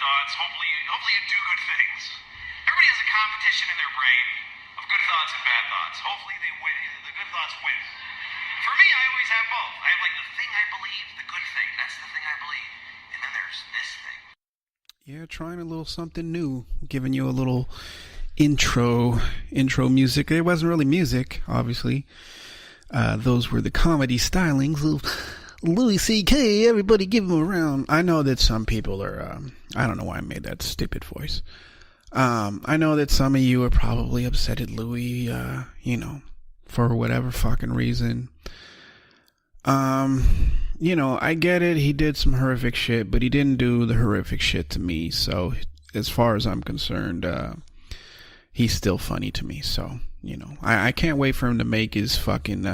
thoughts. Hopefully you do good things. Everybody has a competition in their brain of good thoughts and bad thoughts. Hopefully they win. The good thoughts win. For me, I always have both. I have like the thing I believe, the good thing. That's the thing I believe. And then there's this thing. Yeah, trying a little something new. Giving you a little intro music. It wasn't really music, obviously. Those were the comedy stylings of Louis C.K. Everybody give him a round. I know that some people are, I don't know why I made that stupid voice. I know that some of you are probably upset at Louis, for whatever fucking reason. I get it. He did some horrific shit, but he didn't do the horrific shit to me. So as far as I'm concerned, he's still funny to me. So, I can't wait for him to make his fucking,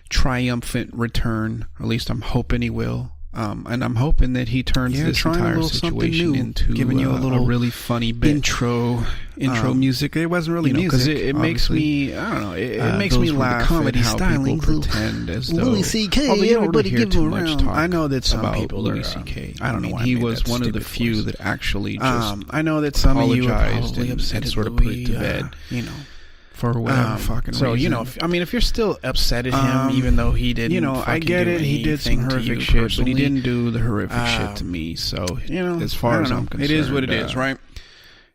triumphant return. At least I'm hoping he will. And I'm hoping that he turns this entire situation into giving you a little really funny bit. intro music. It wasn't really music because it makes me, I don't know, it makes me laugh. Comedy styling, pretend as though Louis C.K. Everybody give him a round. I know that some people Louis C.K. I don't know. He was one of the few that actually just I know that some of you are probably upset and sort of put it to bed. For whatever fucking reason. So, if you're still upset at him, even though he didn't, I get it. He did some horrific shit, but he didn't do the horrific shit to me. So, as far as I'm concerned, it is what it is, right?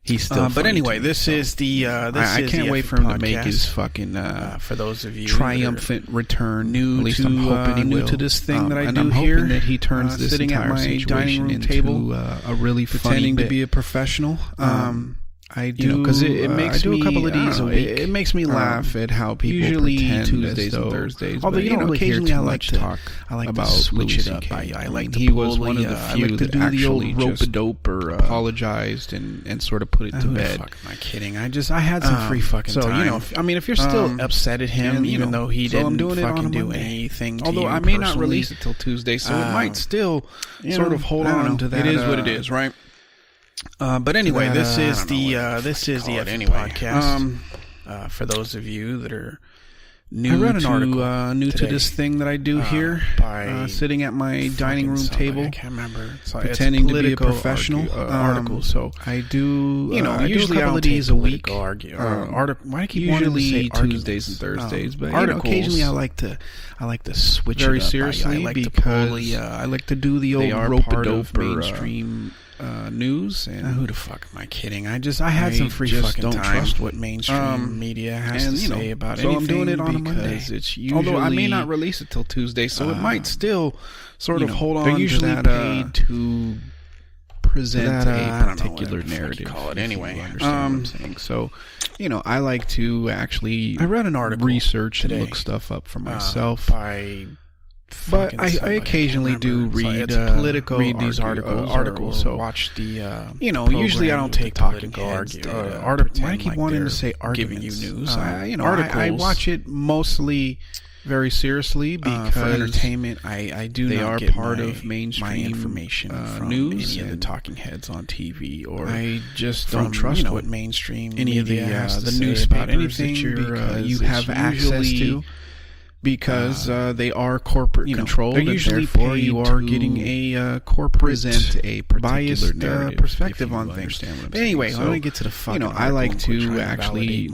He's still. But anyway, this is the. I can't wait for him to make his fucking. For those of you, triumphant return. At least I'm hoping he will. To this thing that I do here. I'm hoping that he turns this sitting at my dining room table a really pretending to be a professional. I do because it makes me. I do a couple of these a week. It makes me laugh at how people usually pretend Tuesdays and Thursdays. Although you don't really occasionally, I like to talk. I like about to switch it up. I like to. He was one of the few that actually rope-a-dope or apologized and sort of put it to bed. Fuck am I kidding? I had some free fucking time. So if you're still upset at him, even though he didn't fucking do anything, although I may not release it till Tuesday, so it might still sort of hold on to that. It is what it is, right? But anyway, this is the podcast. For those of you that are new to this thing that I do here, sitting at my dining room table, I can't remember, pretending to be a professional. Article. So I do, usually a couple of these a week. Why do I keep wanting to say Tuesdays and Thursdays? But occasionally I like to switch very seriously because I like to do the old rope-a-dope mainstream. News and who the fuck am I kidding? I had some free fucking time. Don't trust what mainstream media has to say about anything. So I'm doing it on a Monday. It's usually, although I may not release it till Tuesday, so it might still sort of hold on. They're usually to that, paid to present a particular narrative. Call it anyway. Understand what I'm saying? So, I like to actually. I read an article, research today, and look stuff up for myself. But I occasionally do read these articles. So watch the usually I don't take political articles. Why do I keep wanting to say arguments? Giving you news. I watch it mostly very seriously because for entertainment. I do they not are get part of mainstream information from news any of the talking heads on TV, or I just don't trust what mainstream any of the newspapers anything that you have access to. Because they are corporate controlled, they're usually therefore you are getting a corporate present a biased perspective on things. But anyway, so, let me get to the fucking I like to actually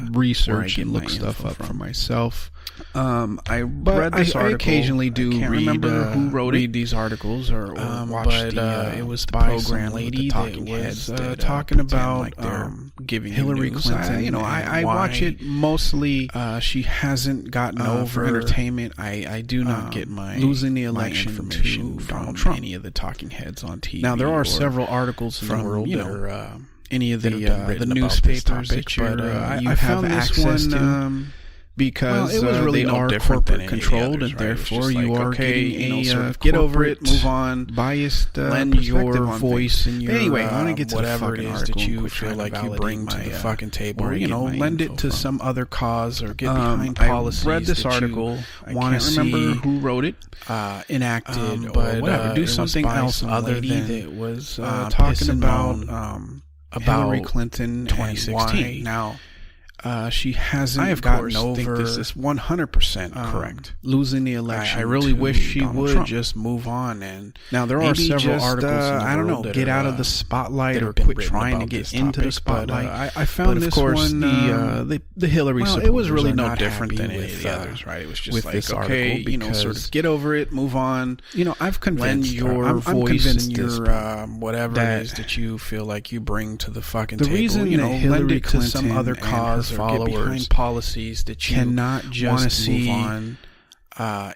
research and look stuff up for myself. I read this article. I occasionally do remember who wrote these articles or watch it was by program lady that was talking about giving Hillary Clinton. I watch it mostly. She hasn't gotten over for entertainment. I do not get my losing the election information from Trump. Any of the talking heads on TV. Now there are several articles in the world that are any of the newspapers that you have access to. Because it was really they are corporate controlled, and therefore you are getting a get over it, move on, biased lend your voice and your anyway. I want to get to whatever it is that you feel like you bring to the fucking table, or lend it to some other cause, or get behind policies. I read this article. I can't remember who wrote it, enacted, but whatever. Do something else other than that was talking about Hillary Clinton 2016 now. She hasn't I, of gotten course, over. think this is 100% correct. Losing the election. I really wish she Donald would Trump. just move on, and Now there are maybe several just, articles. In the I don't know, world that get are, out of the spotlight that or have been quit written trying to about get this into the topic, but, spotlight. I found but of this course, one, the Hillary well, supporters it was really are no not different than happy any of the others, right? It was just with like, this okay, article, you know, sort of get over it, move on. You know, I've convinced your I'm voice convinced and your whatever that it is that you feel like you bring to the fucking the table. reason You that know, Hillary lend it to Clinton some other and cause her or get behind followers policies that you cannot want just to see move on,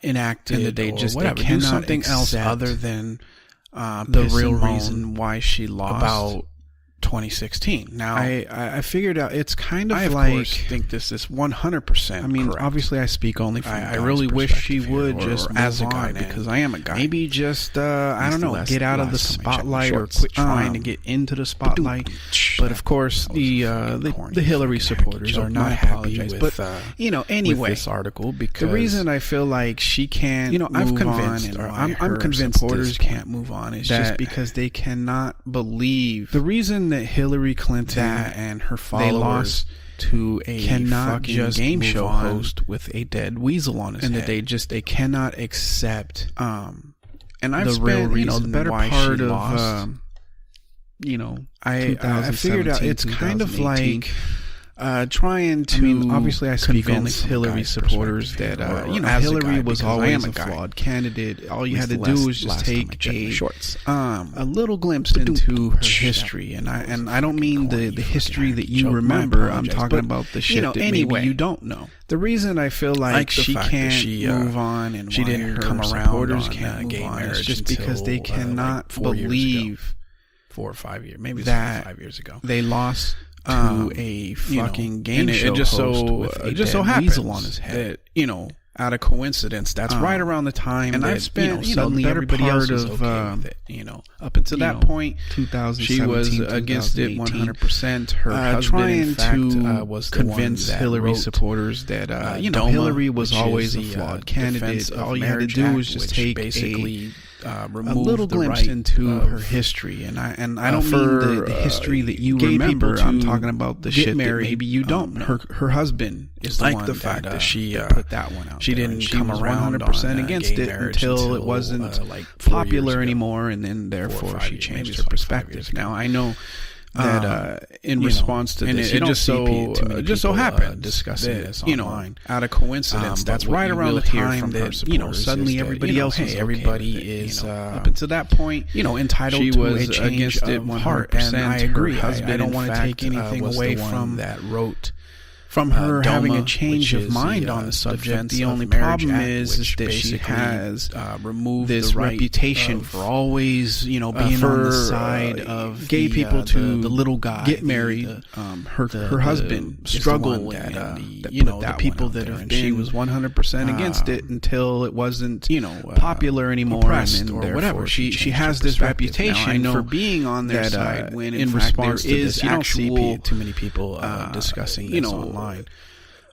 enacted, and that they or just whatever. they Do cannot something else accept other than the piss real and moan reason why she lost about 2016. Now, I figured out it's kind of I of like, course think this is 100%. I mean, correct. obviously I speak only from I a really guy's wish she perspective would here, just or as a move guy, on, because and I am a guy. maybe just I don't the know, last- get out of the last time I checked my spotlight or shorts. quit trying to get into the spotlight. But of course, the Hillary supporters are not happy with but you know, anyway, with this article, because the reason I feel like she can't, you know, I've move convinced, on, or and I'm her convinced supporters this can't point move on. It's that just because they cannot believe the reason that Hillary Clinton and her followers they lost to a cannot fucking just game move show on, host with a dead weasel on his and head, that they cannot accept. and I've the spent real you know the reason better why part she of lost. You know, I figured out it's kind of 2018. like trying to. I mean, obviously I speak only convince from Hillary Guy's supporters perspective that here, or you know, as a Hillary guy, was because I always am a a guy. flawed candidate. All you At had to least do was just last time I take checked my a shorts. a little glimpse into her history, and I don't mean the history that you remember. I'm talking about the shit that maybe you don't know. The reason I feel like the she fact that can't she, move on, and she why didn't her come around supporters on, can't move gay on, is marriage just because they until, cannot 4 years ago. believe 4 or 5 years, maybe that 5 years ago. they lost to a fucking game and show it just host so with a it just so dead happens weasel on his head. that, you know, out of coincidence, that's right around the time and that, I've spent suddenly the better everybody part else is of okay with it. You know, up until you that know, point, 2017, she was against it 100%. Her husband, trying in fact, to was the convince one that Hillary wrote, supporters that you know, DOMA, Hillary was which always is a the, flawed Defense candidate. of All you had to Marriage do Act, was just which take basically a little the glimpse right into of, her history, and I don't for, mean the history that you gay remember. people I'm to talking about the get shit married. that maybe you don't know. Her husband is the like one the fact that she put that one out. She there, didn't and she come was around 100% on, against gay it marriage until it wasn't like 4 popular years ago. anymore, and then therefore she years, changed maybe her like 5 perspective. years ago. Now I know that in response to and this, it you don't just see so too many so people, happens discussing that, this you know, online. out of coincidence, That's but right what around you the will hear time from her that you know supporters suddenly is that, everybody you know, else hey, is okay everybody with it, is you know. Up until that point, you know, entitled she to was a change against it of 100%. heart, and I agree. Her husband, I don't in want to fact, take anything was away the one from that wrote from her DOMA, having a change which of is mind the, on the subject. Defense The of only Marriage problem Act, is which that she basically, has removed this the right reputation of, for always, you know, being for on the side of gay the, people to the little guy get married. Her husband struggle and that you know, put the that people one out that there, have and been, she was 100% against it until it wasn't, you know, popular anymore, oppressed and or therefore whatever. She has this reputation for being on their side when in response to this, you don't see too many people discussing this online.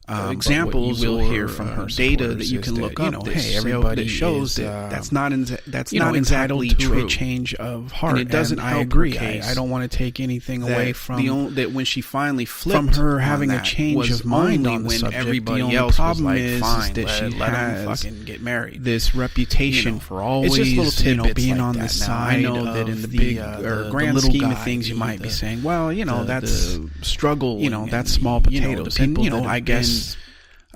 Examples you will or hear from her data that you can look up. You know, hey, everybody shows is, that that's not that's you not know, exactly entitled to true. a change of heart, and it doesn't and help I agree. her case I don't want to take anything away from that when she finally flipped from her having a a change of mind on the when subject. everybody The only else problem was like, is fine, that she let him has fucking get married. this reputation, you know, for always, it's just little tidbits being like on that. the Now, side. I know that in the big or grand the scheme guy, of things, you might be saying, well, you know, that's struggle. you know, and, that's small you know, potatoes. the people And, you know, that I have guess.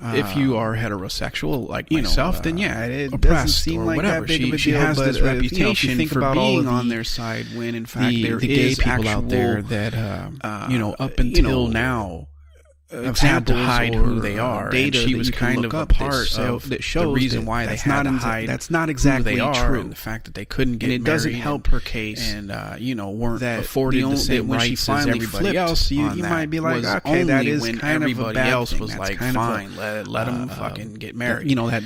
if you are heterosexual like you know, myself, then yeah, it doesn't oppressed seem or like whatever. that big of a She deal. has But this you know, if reputation you think for about being all on the, their side when in fact the there gay is people actual, out there that you know, up you until know, now have had to hide who they are. Data and she that was you can kind look of up a part that of that shows the reason that why that's they had not to hide that's not exactly who they are, true. and the fact that they couldn't get And it married, doesn't help her case, and you know, weren't that afforded the same when she rights as finally everybody flipped else. you on that might be like, was okay, that only is when kind of a everybody bad else thing. was That's like, kind of a, fine, let them fucking get married. You know that.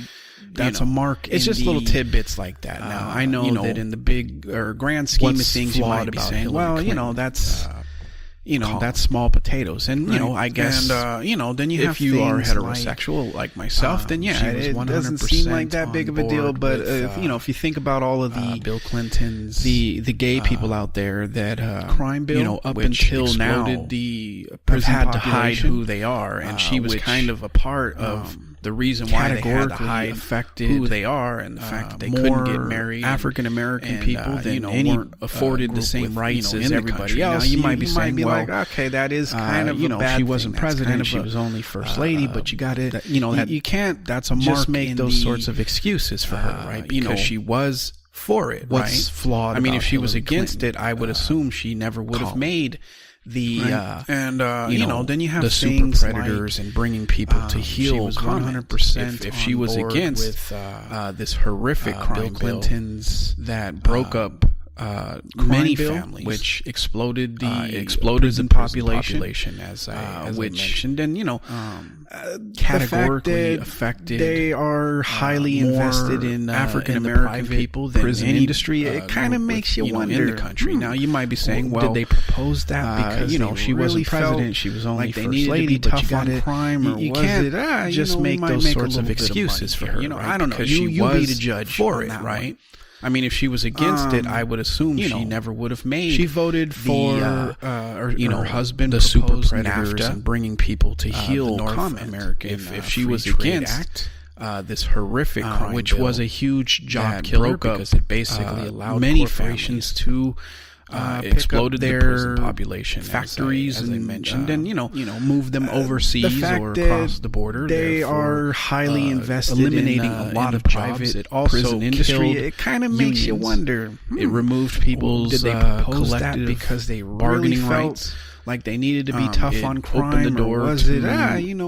That's you know, a mark. It's just little tidbits like that. Now I know, you know that in the big or grand scheme of things, you might be saying, well, you know, that's that's small potatoes. And I guess then you have, if you are heterosexual like myself, then it doesn't seem like that big of a deal. But if you think about all of the Bill Clinton's the gay people out there that crime bill, up until now have had to hide who they are, and she was kind of a part of the reason why they had to hide who they are, and the fact that they couldn't get married. African American people that weren't afforded the same rights as everybody else. Now, you might be saying, well, like, okay, that is kind of a bad she wasn't thing. president, Kind of she was only first lady, but you got it. You can't. That's a just mark make in those sorts of excuses for her, right? Because she was for it. What's flawed? I mean, if she was Hillary against Clinton, it, I would assume she never would have made the then you have the things super predators like, and bringing people to she heal. was 100% if she was against with this horrific crime Bill Clinton's that broke up many families, which exploded the population as which I mentioned, and categorically affected. They are highly invested in African American people than prison any industry. It kind of makes you wonder in the country. Now you might be saying, well, did they propose that because she wasn't president? She was only like they first needed lady, to be but tough on crime, or you was can't it just make those sorts of excuses for her. I don't know. Because You she be the judge for it, that right? I mean, if she was against it, I would assume she never would have made. She voted for her husband the super proposed predators NAFTA, and bringing people to heal North America. If she was against this horrific crime which bill was a huge job that killer broke up, because it basically allowed many corporations to exploded their the prison population, factories, as I mentioned, and move them overseas or across the border. They are highly invested eliminating in a lot of private jobs. It also prison industry. It kind of makes you unions. wonder. It removed people's did they propose that collective because they bargaining really felt rights. Like they needed to be tough it on opened crime, the door or was to it,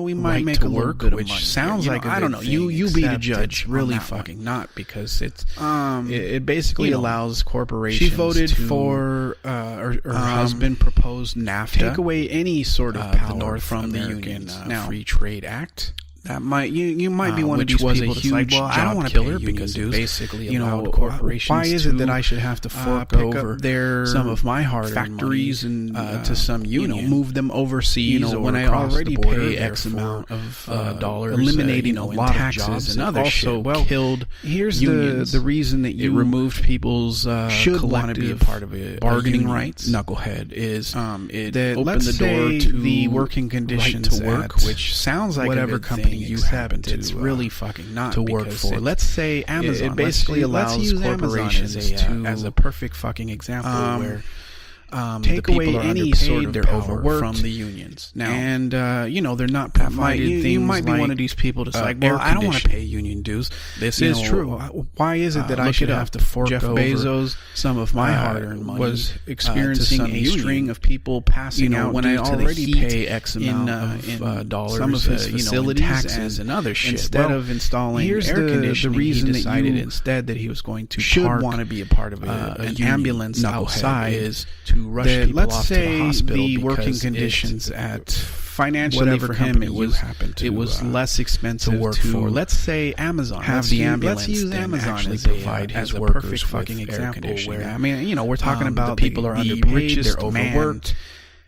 we might right make to a little work, bit of which money. sounds like a I don't good know. You thing, you be the except judge. it's on really that fucking one. not, because it's it basically allows corporations. She voted to, for her husband proposed NAFTA. take away any sort of the power North from the American, unions. now, Free Trade Act. That might you might be one which of these was people a that's huge like, well, I don't want to killer pay union because it dues. basically You know, allowed corporations why is it to, that I should have to fork pick over up their some of my hard factories money, and to some union, move them overseas, when I across already the border, pay X therefore, amount of dollars, eliminating a a lot lot of of taxes jobs and other also shit. killed here's unions. the reason that you removed people's should want to be a collective part of a bargaining union. rights. Knucklehead is It that opened let's the door say to the working conditions right to work, at which sounds like whatever a good company thing, you except happen to it's really fucking not to work because for. it- Let's say Amazon. It basically let's allows use corporations Amazon to as a perfect fucking example where take the people away are any underpaid, sort of they're power overworked from the unions. Now, And they're not that might- provided you things might be like, one of these people that's like, well, air I don't want to conditioning. pay union dues. This You is know, true. Why is it that I look should it up. have to fork Jeff over Bezos, some of my hard-earned money, was to experiencing some a union. string of people passing out when due I to the already heat pay X amount in dollars, some of his in facilities taxes and other shit. Instead Well, of installing here's air the conditioning, reason he that decided you instead that he was going to should park want to be a part of an union ambulance knucklehead outside is to rush that people let's off to say the hospital the working because conditions at financially whatever for him company it you was happen to, it was less expensive to work for. Let's say Amazon. have the ambulance. Let's use than Amazon actually as provide as his a workers perfect with fucking air example. conditioning. Where I mean, we're talking the about people the are underpaid, richest they're man, overworked.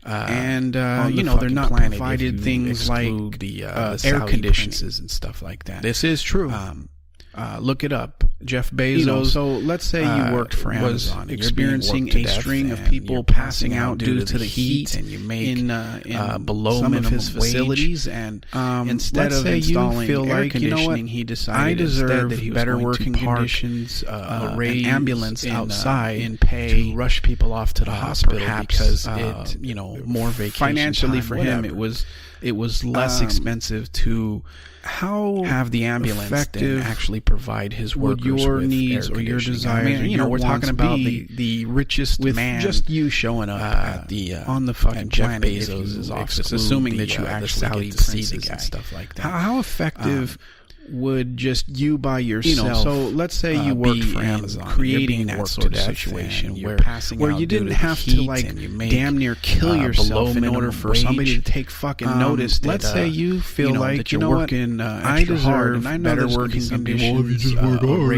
and on the they're fucking not planet if provided you things like exclude the air Saudi conditioning princes and stuff like that. This is true. Look it up. Jeff Bezos. So let's say you worked for was Amazon, and you're experiencing being a worked to string death, of and people you're passing out due to the heat, and you make in below some of minimum his facilities, wage. and let's instead of say you installing feel air like, you know conditioning, what, he I decided deserve instead that he was better going working to park conditions, an raise ambulance in, outside in pay to rush people off to the hospital perhaps, because it more vacation financially time, for whatever. him it was less expensive to how have the ambulance than effective actually provide his would workers your with needs air or your conditioning. desires I mean, or you know, your we're talking wants about be the richest with man just you showing up at the on the fucking Jeff planet if Bezos' you office, exclude assuming the, that you the actually Saudi get to see the princes guy and stuff like that. How effective would just you by yourself, so let's say you worked for Amazon, creating that sort of situation where you didn't have to like damn near kill yourself in order for somebody to take fucking notice. Let's say you feel like that you're working I deserve better working conditions. Well, if you just work hard,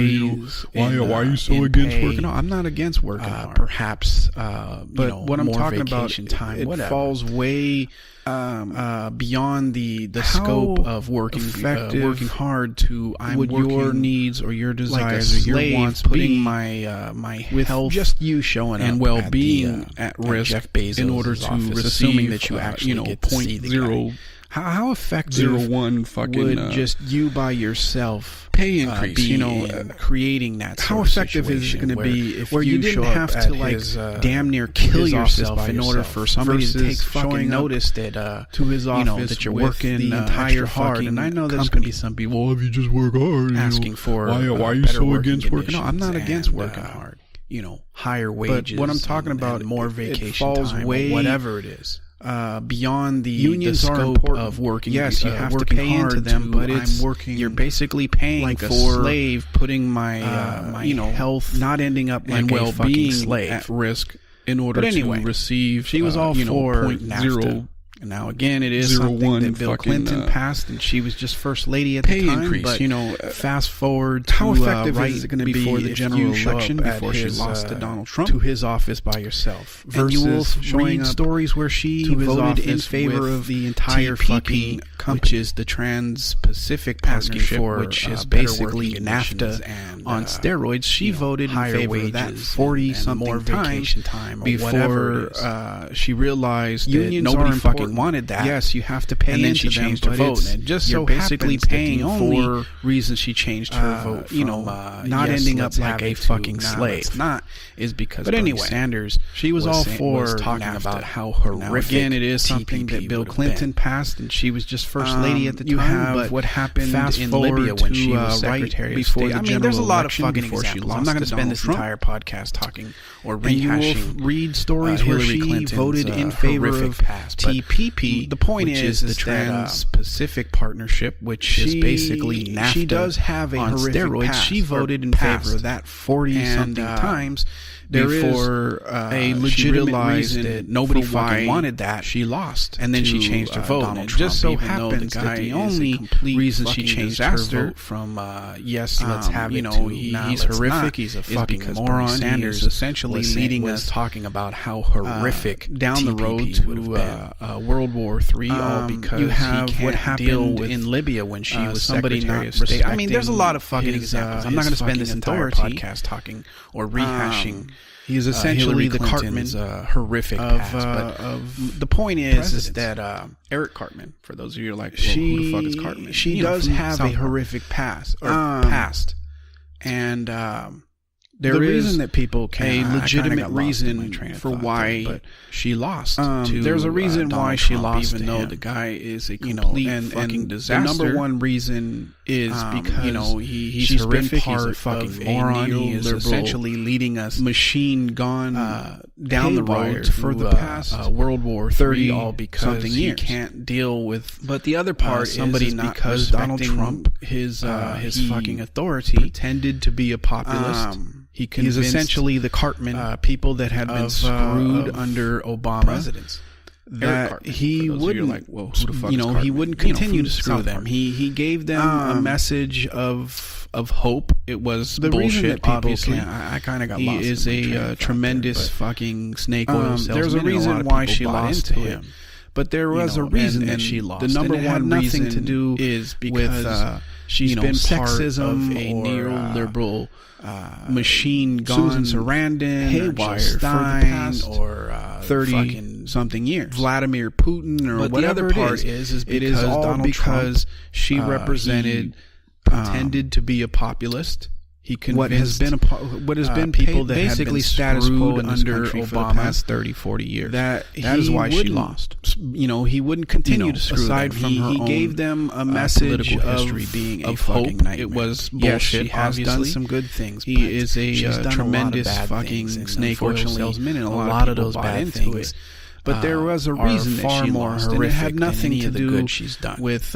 why are you so against working? No, I'm not against working hard. Perhaps, but what I'm talking about, it falls way beyond the scope of working hard to your needs or your desires or your wants, putting my health, just you showing up and well-being at risk Jeff Bezos' in order to office, receive, assuming that you actually get to see the guy. How effective 0.01 fucking would just you by yourself pay increase, creating that sort how of effective is it going to be if you didn't have to like damn near kill yourself in order for somebody to take fucking notice that to his office that you're working the entire hard? And I know there's going to be some people, well, if you just work hard, asking for why are you so against working? No, I'm not against working hard. Higher wages. But what I'm talking about, more vacation time, way, whatever it is. Beyond the unions the are scope important. of working. Yes, you have to pay into them, but you're basically paying like for a slave, putting my health, not ending up like and well-being slave at risk in order to receive. She was all for NAFTA. Now again, it is something that Bill Clinton passed, and she was just first lady at the time. Increase, but fast forward to how effective is it going to be before the general election, before she lost to Donald Trump, to his office by yourself, and you will read stories where she voted in favor of the entire fucking which is the Trans-Pacific Partnership, which is basically NAFTA and, on steroids. She voted in favor of that 40-something time before she realized unions that nobody fucking wanted that. Yes, you have to pay and then into she changed her vote. And just so basically paying the only for reason she changed her vote from, not ending up like a fucking slave. Not is because but anyway, Sanders she was all for talking NAFTA. About how horrific. Again, it is something that Bill Clinton passed, and she was just first lady at the time. You have but what happened fast in forward Libya when to, she was Secretary before of State. the general there's a lot of election fucking before she examples. lost I'm not going to to spend this Donald entire podcast talking or rehashing. And you will read stories where Hillary she Clinton's, voted in favor of past, TPP. The point is the Trans-Pacific Partnership, which is basically NAFTA. She does have a on horrific steroids. Past, she voted in favor of that 40-something times. Before a legitimate reason that nobody fucking wanted that, she lost, and then she changed her vote. Donald and it Trump, just so even happens that the only reason she changed her vote from yes, let's have it. He's horrific. He's a fucking moron. Sanders essentially leading us talking about how horrific down the road to World War III. All because you have he what happened in Libya when she was somebody Secretary not of State. I mean, there's a lot of fucking examples. I'm not going to spend this entire podcast talking or rehashing. He is essentially the Cartman horrific past. Of the point is that Eric Cartman, for those of you who are like, well, who the fuck is Cartman? She does have a horrific past, and there the is reason that people a legitimate reason for why she lost. There's a reason why she lost, even though the guy is a complete fucking disaster. The number one reason is because he's horrific. Been part he's a fucking moron. He is essentially leading us machine gone down the road for the past World War 30 all because something he years. Can't deal with. But the other part somebody is not because Donald Trump, his he fucking authority, pretended to be a populist. He's essentially the Cartman. People that had been screwed under Obama presidents. That he wouldn't, like, well, who the fuck is he wouldn't continue to screw them. Park. He gave them a message of hope. It was the bullshit. Reason that people obviously, I kind of got he lost. He is a tremendous fucking snake oil salesman. There's a reason why she lost to him. But there was a reason that she lost. The number one reason to do is because with she's been sexism part of a neoliberal machine Susan gone Sarandon, haywire for the past or 30-something years. Vladimir Putin or but whatever the other part is it is all Donald because Trump, she represented, pretended to be a populist. He convinced what has been people that basically had been status quo under Obama for the past 30-40 years. That is why she lost. He wouldn't continue to screw aside them. from her he gave them a message political of history being of a fucking hope. nightmare. It was bullshit. Yes, she has obviously. done some good things. He is a tremendous fucking snake oil salesman, and a lot of those bad things. It. But there was a reason that far she more lost, horrific and it had nothing than any to of the do good she's done. with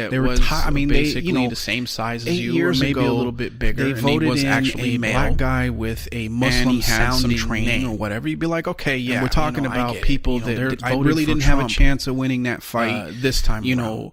that they were was basically the same size as 8 you, years or maybe ago, a little bit bigger, they and voted he was in actually a male, black guy with a and Muslim he had some sounding training name or whatever, you'd be like, okay, yeah, and we're talking I about get it. people You know, that I voted really for didn't have a Trump, chance of winning that fight this time you around. know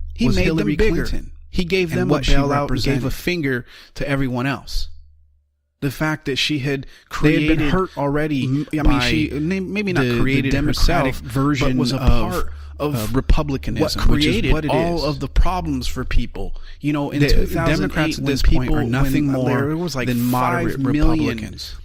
He was made Hillary them bigger. Clinton. He gave them a bailout and gave a finger to everyone else. The fact that she had created, they had been hurt already. I mean, she maybe not created the Democratic version, but was a part of republicanism, what created what all of the problems for people. You know, in 2008, Democrats at this point are nothing more than moderate Republicans.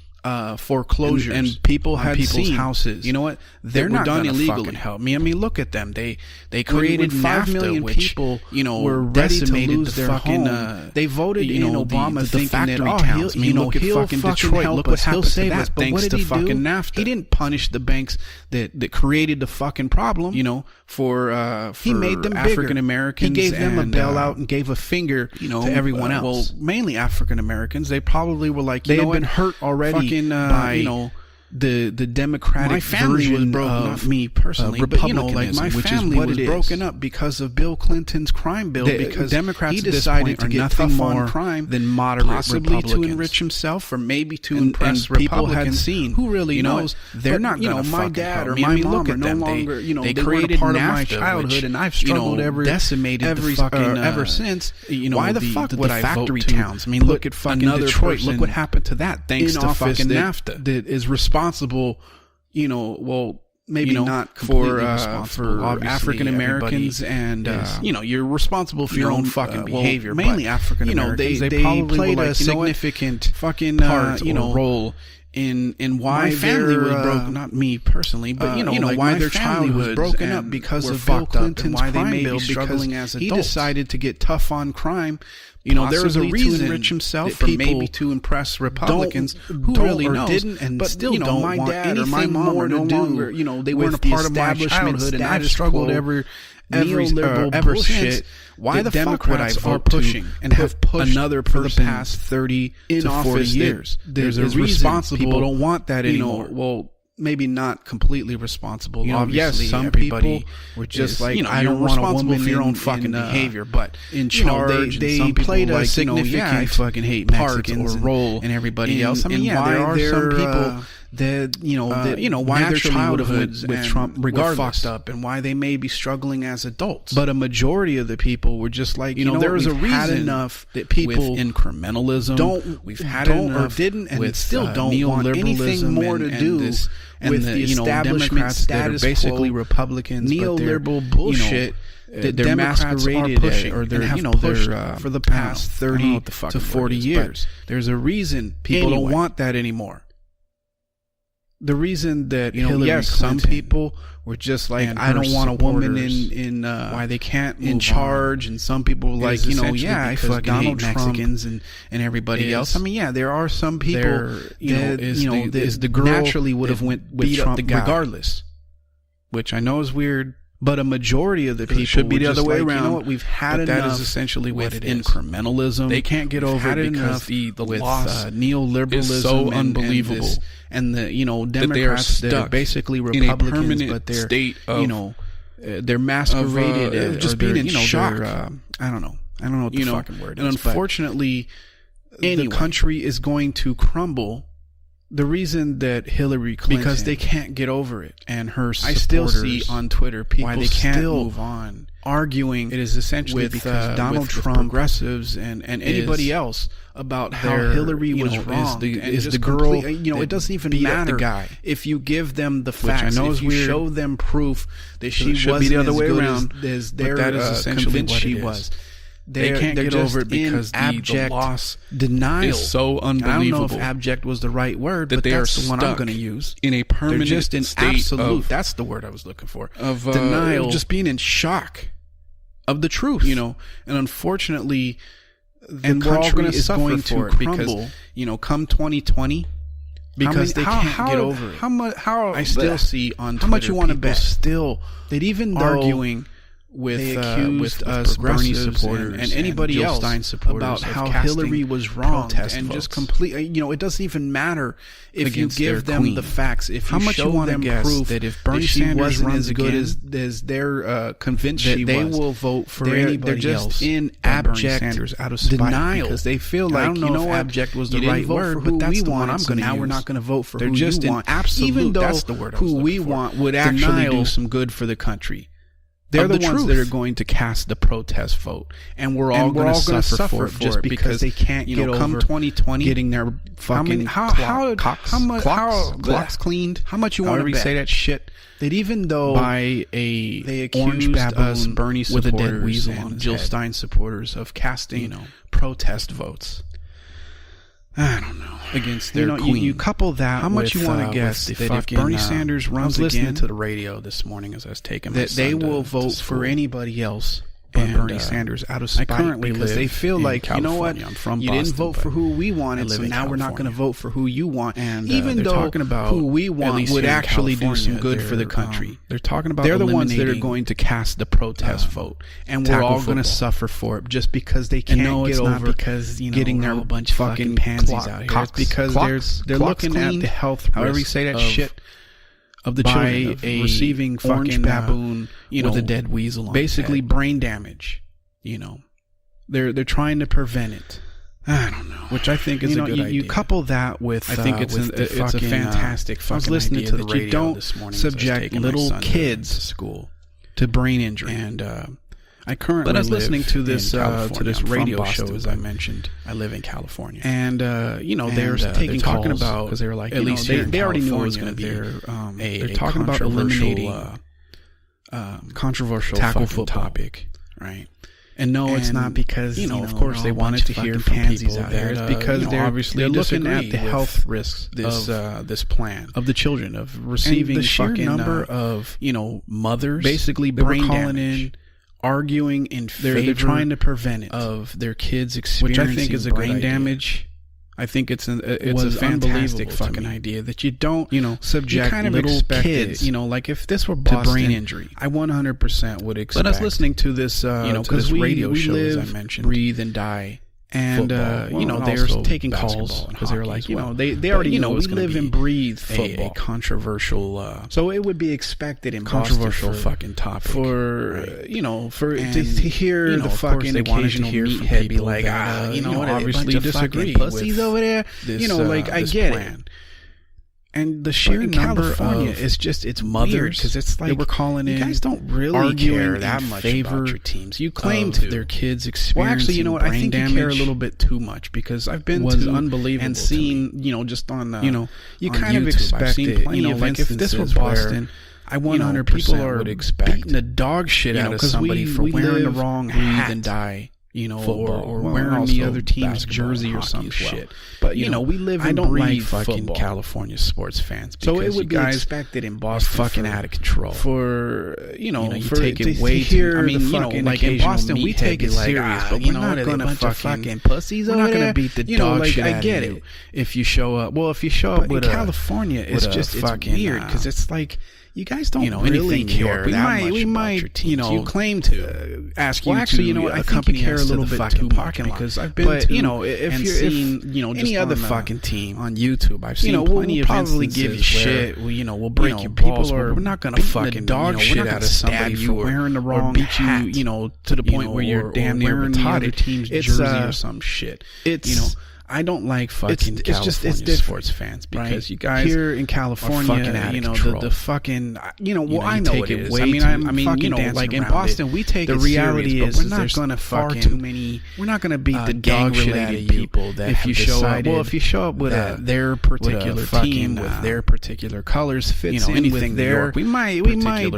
Foreclosures and people had people's houses. You know what? They're not done illegally. Help me. I mean, look at them. They created 5 million people. You know, were ready to lose their home. They voted in Obama thinking that he'll fucking Detroit. Look what happened to that. But what did he do? He didn't punish the banks that created the fucking problem. You know, for he made them African Americans. He gave them a bailout and gave a finger to everyone else. Well, mainly African Americans. They probably were like, they had been hurt already. By the Democratic version of me personally, but like my family was broken up because of Bill Clinton's crime bill, because Democrats decided to get nothing more on crime than moderate possibly Republicans. To enrich himself or maybe to impress Republicans. People had seen who really knows they're not going to my dad or my mom are no longer they created part of my childhood, and I've struggled ever since. Why the fuck would I factory towns? I mean, look at fucking Detroit. Look what happened to that thanks to fucking NAFTA. That is responsible, maybe not completely for African Americans, and you're responsible for your own fucking behavior. Mainly African Americans, they probably played a significant fucking part, role in why my family was broken. Not me personally, but why their childhood was broken up because of Bill Clinton's crime bill. Struggling as adults, he decided to get tough on crime. There was a reason to enrich himself, for maybe to impress Republicans who really knows, didn't, and but still don't my want dad or my mom or no longer. They weren't a part of my childhood, and I've struggled ever since. Why the fuck would I vote pushing and have pushed another for the past 30 to 40 years? There's a reason people don't want that anymore. Well, maybe not completely responsible. Obviously, yes, some people were just like, I don't want a woman for your own fucking behavior, but in charge, they played a significant I fucking hate Mexicans or role and everybody else. I mean, there are some people that why their childhoods with Trump regardless fucked up, and why they may be struggling as adults. But a majority of the people were just like, there was a reason enough that people with incrementalism we've had enough or didn't and still don't want anything more to do with the establishment status quo, basically Republicans, neoliberal bullshit. That they're masqueraded pushing, or they're pushed for the past 30 to 40 years. There's a reason people don't want that anymore. The reason that Hillary some people were just like, I don't want a woman in why they can't in charge, and some people were like, I fucking Donald hate Mexicans and everybody else. I mean, there are some people that the girl naturally would have went with Trump regardless, which I know is weird. But a majority of the people should be the other way around. You know what? We've had enough. That is essentially what it is. Incrementalism. They can't get over it because the loss neoliberalism is so unbelievable, and the Democrats that are basically Republicans, but they're state of, they're masqueraded as just being in shock. I don't know what the fucking word is. And unfortunately, the country is going to crumble. The reason that Hillary Clinton, because they can't get over it, and her supporters, I still see on Twitter people why they can't move on arguing. It is essentially because Donald Trump, progressives, and anybody else about how Hillary was wrong. Is the girl? It doesn't even matter the guy. If you give them the facts, I know if you show them proof that she wasn't the other way around, as they're convinced she was. They can't get over it because the loss denial is so unbelievable. I don't know if abject was the right word, but that's the one I'm going to use. In a permanent just in state absolute. That's the word I was looking for. Of denial, just being in shock of the truth. And unfortunately, the country is going to crumble. Because come 2020. Because they can't get over it. I still see on Twitter how much you want to bet. Still, they'd even arguing with us Bernie supporters and anybody else about how Hillary was wrong and just completely. It doesn't even matter if you give them the facts. If you show them proof that if Bernie Sanders wasn't as good as they're convinced she was, they will vote for anybody else. They're just in abject out of denial because they feel like, I don't know if abject was the right word, but that's the one I'm going to use. Now we're not going to vote for who you want. Absolute. Even though that's the word who we want would actually do some good for the country. They're the ones that are going to cast the protest vote, and we're all going to suffer for it just because they can't get over come 2020 getting their fucking clocks cleaned. How much you want to say that shit? That even though they accused us, Bernie supporters, with a dead weasel and Jill Stein supporters of casting protest votes. I don't know, against their queen. You couple that. How much with, you want to guess that if Bernie Sanders runs again? I was listening again, to the radio this morning as I was taking my that son they will to vote school. for anybody else but Bernie Sanders out of spite. I currently because live they feel like, California. you know what, I'm from you Boston, didn't vote for who we wanted, so now we're not going to vote for who you want. And even though talking about who we want would actually do some good for the country. They're talking about they're the ones that are going to cast the protest vote, and we're all going to suffer for it just because they can't get over because getting their bunch of fucking pansies out here. It's because they're looking at the health, however you say that shit, of the children of receiving fucking baboon, with a dead weasel on basically brain damage. They're trying to prevent it. I don't know, which I think is a good idea. You couple that with, I think it's a fantastic fucking I was listening idea to that you don't subject little kids to school to brain injury. And I currently but I was listening to this radio Boston, show, as I mentioned. I live in California, and they were taking talking calls about because they were like, at least they already knew it was going to be they're talking about eliminating controversial tackle football topic, right? And no, it's not because of course they wanted to hear from people out there. It's because they're obviously they're looking at the health risks of this plan of the children of receiving and the sheer fucking number of mothers basically brain calling damage. In, arguing in favor. They're trying to prevent it of their kids experiencing which I think is a brain damage. I think it's a fantastic fucking idea that you don't subject kind of little kids like if this were Boston, to brain injury. I 100% would expect. But I was listening to this because radio we show, live, as I mentioned, breathe and die. And they're taking calls because they were like, they already know we live and breathe football. A controversial, so it would be expected in controversial Boston fucking topic to hear the fucking occasional meathead be like, obviously disagree pussies over there. I get plan. it. And the sheer in number California, of it's mothers because it's like we're calling in. You guys don't really care that much favor about your teams. You claim to their kids experiencing well, actually, you know what? I think damage you care a little bit too much because I've been was to unbelievable and seen just on you on kind of YouTube. expect I've seen it. plenty of Like if this were instances Boston, I 100% people are would expect beating the dog shit out of somebody for wearing the wrong hat and die. Football, or wearing the other team's basketball jersey or some well. shit. But we live and I don't breathe like fucking football. California sports fans. So it would you guys be expected in Boston fucking out of control. For you for take it to way hear too. I mean, like in Boston, we take it serious, but we're not gonna fucking pussies. We're not gonna beat the dog shit out I get of you it. If you show up, well, if you show up with in California, it's fucking weird because it's like. You guys don't really care that much we about might, your teams. You claim to ask well, you actually, to I think you care a little bit too much because I've been but, to if you're seen, just any other fucking team on YouTube. I've seen plenty we'll of probably instances give you shit. We'll break your people balls. are We're not gonna beating fucking the dog shit we're not out gonna of stab somebody you for wearing the wrong or beat hat, you, to the point where you're damn near wearing the other retarded. team's jersey or some shit. It's I don't like fucking California sports fans because you guys here in California, the fucking I know take it it way. I mean, like in Boston, we take the it reality serious, is we're not going to far fucking too many. We're not going to beat the gang dog shit out of you people that if you show up. Well, if you show up with their particular team with their particular colors fits in anything with their we might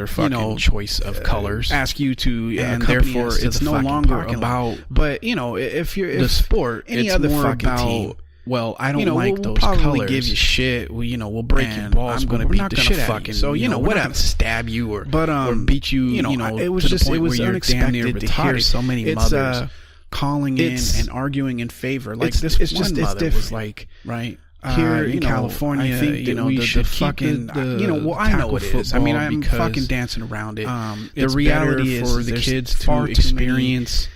fucking choice of colors. Ask you to, and therefore it's no longer about. But if you're the sport, any other fucking team. Well, I don't like we'll those probably colors. Give you shit. We'll break your balls. I'm going to beat the shit shit out of you. So we're not going to stab you or beat you. It was to just the point it was where unexpected to hear so many mothers calling in and arguing in favor. Like this one mother was like, right. Here in California, I think that we should fucking well, I know it is. I mean, I'm fucking dancing around it. The reality is for the kids to experience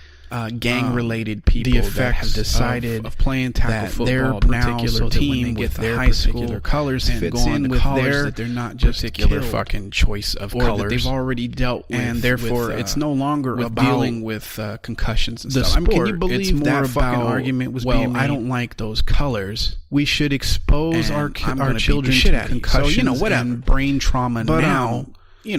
gang-related people the effects that have decided of playing tackle their football particular team with their high school colors fits in with their that they're not just particular killed, fucking choice of or colors that they've already dealt with, and therefore it's no longer with about dealing with concussions and the stuff. sport. Can you believe it's more that fucking about, argument was being made? I don't like those colors. We should expose our children shit to out of you. concussions so, whatever. and brain trauma now.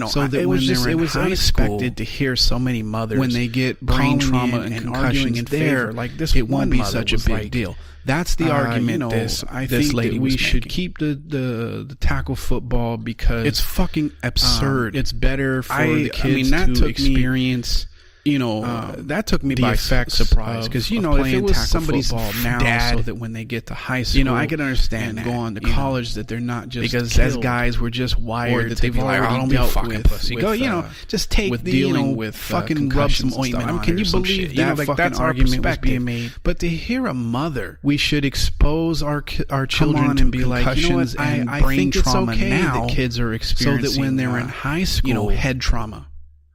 so that it was unexpected to hear so many mothers when they get brain trauma and concussions in there, like this, it won't be such a big deal. That's the argument. I think that we should keep the tackle football because it's fucking absurd. It's better for the kids to experience. That took me by surprise because if it was somebody's dad, so that when they get to high school, I can understand and go on to college, that they're not just because killed, as guys we're just wired that they've already dealt with just take with the dealing with fucking rub some ointment. Can you believe that? That's argument was being made. But to hear a mother, we should expose our children and to be like, concussions and brain trauma now. That kids are experiencing, so that when they're in high school, head trauma.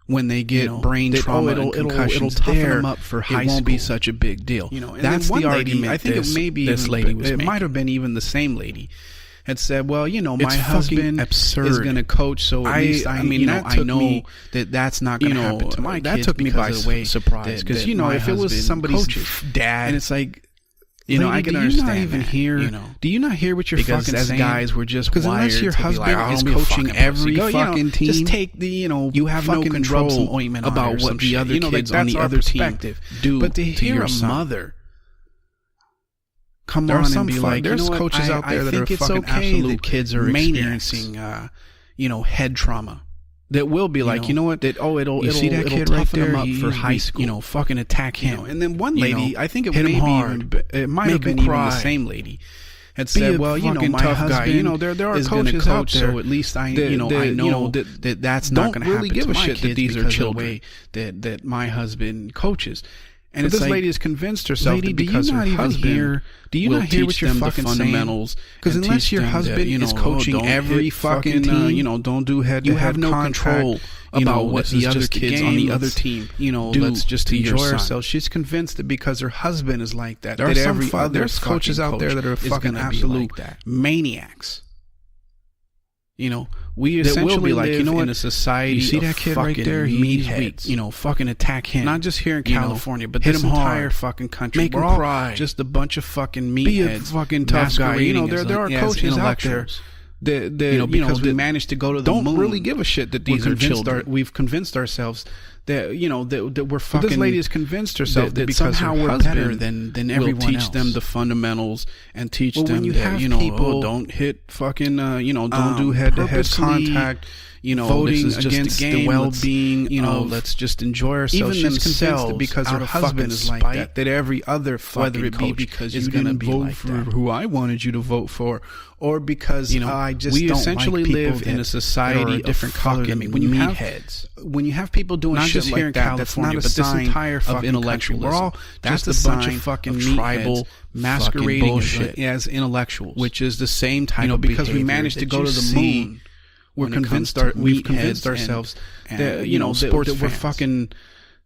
When they get brain trauma and concussions, it'll toughen them up for high school. It won't be such a big deal. That's the argument. I think this lady was making. It might have been even the same lady had said, "Well, my husband is going to coach, so at least I know that's not going to happen to my kids." That took me by surprise because if it was somebody's dad, and it's like. I can understand. Do you not hear what you're because fucking as saying? guys, we're just because unless your husband is coaching every fucking team, just take the you have no control about what the other kids on the other team do. But to hear a mother come on and be like, there's coaches out there that are fucking absolute kids are experiencing head trauma. That will be like, it'll see that kid right there up for high school, fucking attack him. And then one lady, I think it might have been even the same lady, had said, "Well, my tough husband guy. There are coaches out there, so at least I know that's not going to really happen give to a my shit kids that these are because children. of the way that my husband coaches." And this lady has convinced herself that because her husband do you not hear what you're fucking fundamentals? Because unless your husband is coaching every fucking team, don't do head. You have no control about what the other kids on the other team. Let's just enjoy ourselves. She's convinced that because her husband is like that. There's coaches out there that are fucking absolute maniacs. We that essentially will be like, live in a society. You see that kid right there? He's meatheads. Fucking attack him. Not just here in California, but hit this him entire hard. fucking country. Make him cry. Just a bunch of fucking meatheads. Be a fucking tough guy. There are coaches out there. Because we managed to go to the moon. Don't really give a shit that these are children. We've convinced ourselves that that we're fucking. But this lady has convinced herself that because somehow we're better than everyone teach else. them the fundamentals and teach them when you that have people, don't hit fucking don't do head-to-head contact. Voting this is against the well-being. Let's just enjoy ourselves. Even themselves, because her husband is like that. That every other fucking whether it be because is you going to didn't vote like for that. who I wanted you to vote for, or because I just we don't essentially like live in a society of different color than me. When you have meatheads. When you have people doing not shit just like here in that, that's not a sign of intellectualism. We're all that's just a bunch sign of fucking tribal masquerading as intellectuals, which is the same type of because we managed to go to the moon. We've convinced ourselves that sports we're fucking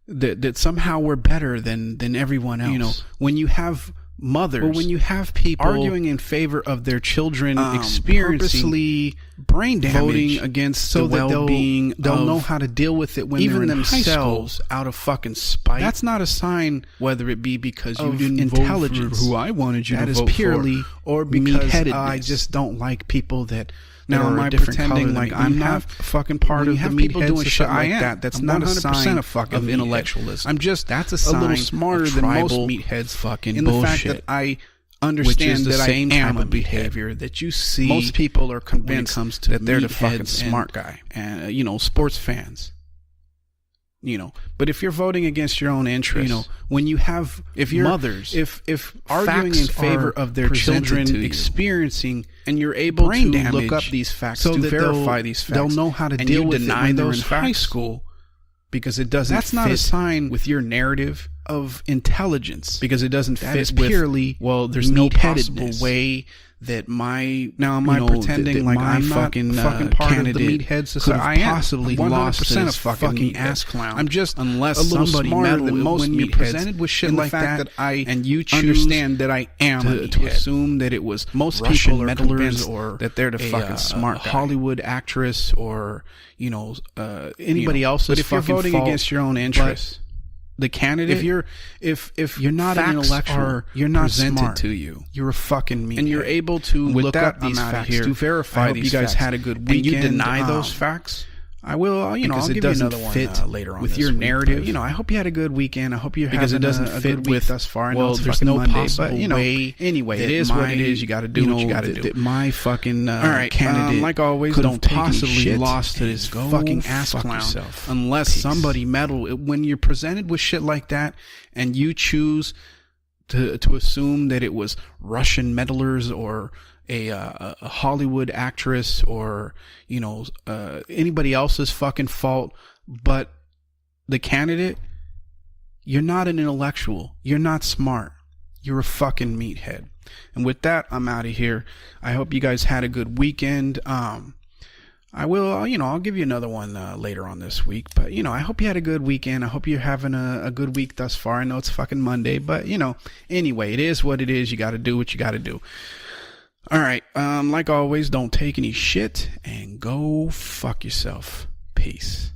that somehow we're better than everyone else. When you have mothers, or when you have people arguing in favor of their children experiencing brain damage, voting against so the well-being, they'll know how to deal with it when even they're in themselves high school. Out of fucking spite. That's not a sign, whether it be because you of didn't intelligence, vote for who I wanted you that to is vote purely for, or because I just don't like people that. Now am I pretending like I'm not fucking part of the people meatheads doing shit like am. that? That's I'm not 100% a sign of intellectualism. I'm just that's a sign little smarter of than most tribal meatheads fucking in bullshit. The fact that I understand the that same I am type a of behavior that you see. Most people are convinced when it comes to that they're the fucking meatheads smart guy, and sports fans. But if you're voting against your own interests, when you have mothers, if arguing in favor of their children experiencing, and you're able brain to damage, look up these facts so to that verify these facts, they'll know how to and deal you with deny it when those they're in high facts, school, because it doesn't. That's not fit a sign with your narrative of intelligence, because it doesn't that fit is with. Purely There's no possible way that my am I pretending like I'm fucking part of the meathead society? I am possibly 100% a fucking ass clown. I'm just unless a little somebody smarter than most when you're meatheads presented with shit like that, and you understand that I am to assume that it was most Russian people are meddlers, or that they're the fucking smart guy. Hollywood actress, or anybody else's. But if you're voting against your own interests, the candidate, if you're not an intellectual, you're not presented smart to you, you're a fucking meathead, and you're able to look up these facts to verify these you guys facts. had a good weekend. And you deny those facts. I will, I'll give you another one later on with your narrative. I hope you had a good weekend. I hope you're having a good week thus far. Well, there's no Monday, possible way. Anyway, it is what it is. You got to do what you got to do. That my fucking candidate, like always, don't possibly lost to this fucking ass clown unless somebody meddled. When you're presented with shit like that, and you choose to assume that it was Russian meddlers or a Hollywood actress or anybody else's fucking fault but the candidate, you're not an intellectual, you're not smart, you're a fucking meathead. And with that, I'm out of here. I hope you guys had a good weekend. I'll give you another one later on this week, but I hope you had a good weekend. I hope you're having a good week thus far. I know it's fucking Monday, but anyway, it is what it is. You got to do what you got to do. All right. Like always, don't take any shit and go fuck yourself. Peace.